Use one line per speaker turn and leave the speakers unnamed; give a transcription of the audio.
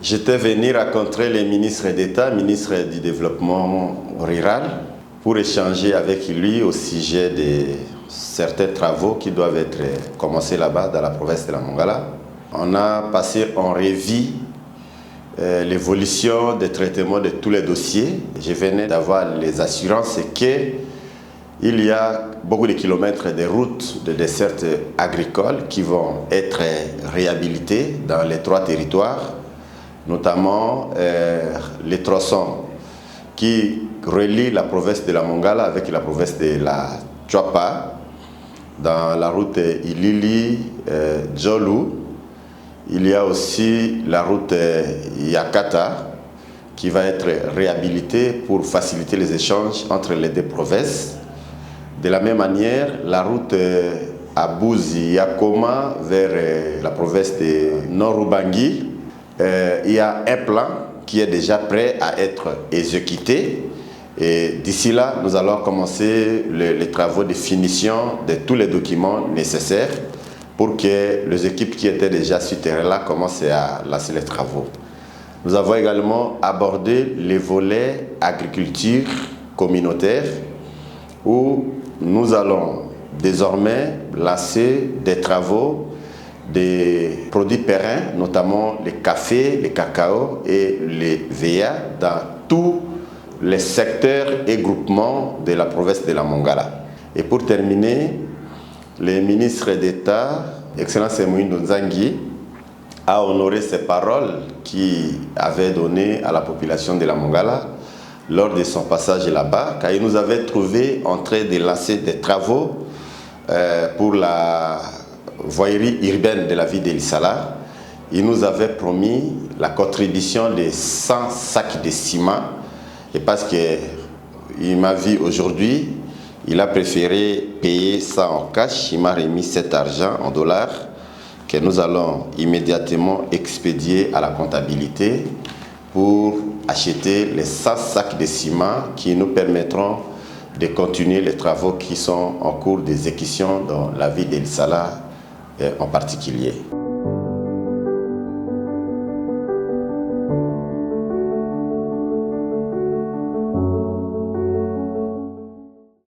J'étais venu rencontrer les ministres d'État, ministre du Développement rural, pour échanger avec lui au sujet de certains travaux qui doivent être commencés là-bas, dans la province de la Mongala. On a passé en revue l'évolution des traitements de tous les dossiers. Je venais d'avoir les assurances qu'il y a beaucoup de kilomètres de routes de desserte agricole qui vont être réhabilitées dans les 3 territoires, notamment les tronçons qui relient la province de la Mongala avec la province de la Tchouapa, dans la route Ilili-Djolou. Il y a aussi la route Yakata qui va être réhabilitée pour faciliter les échanges entre les 2 provinces. De la même manière, la route Abouzi-Yakoma vers la province de Nord-Ubangi, il y a un plan qui est déjà prêt à être exécuté. Et d'ici là, nous allons commencer les travaux de finition de tous les documents nécessaires pour que les équipes qui étaient déjà sur terrain-là commencent à lancer les travaux. Nous avons également abordé les volets agriculture communautaire où nous allons désormais lancer des travaux des produits pérennes, notamment les cafés, les cacao et les VA dans tous les secteurs et groupements de la province de la Mongala. Et pour terminer, le ministre d'État, Excellence Moïse Nzangi, a honoré ses paroles qu'il avait données à la population de la Mongala lors de son passage là-bas, car il nous avait trouvé en train de lancer des travaux pour la voirie urbaine de la ville d'Elissala. Il nous avait promis la contribution de 100 sacs de ciment, et parce qu'il m'a vu aujourd'hui, il a préféré payer ça en cash. Il m'a remis cet argent en dollars que nous allons immédiatement expédier à la comptabilité pour acheter les 100 sacs de ciment qui nous permettront de continuer les travaux qui sont en cours d'exécution dans la ville d'Elissala en particulier.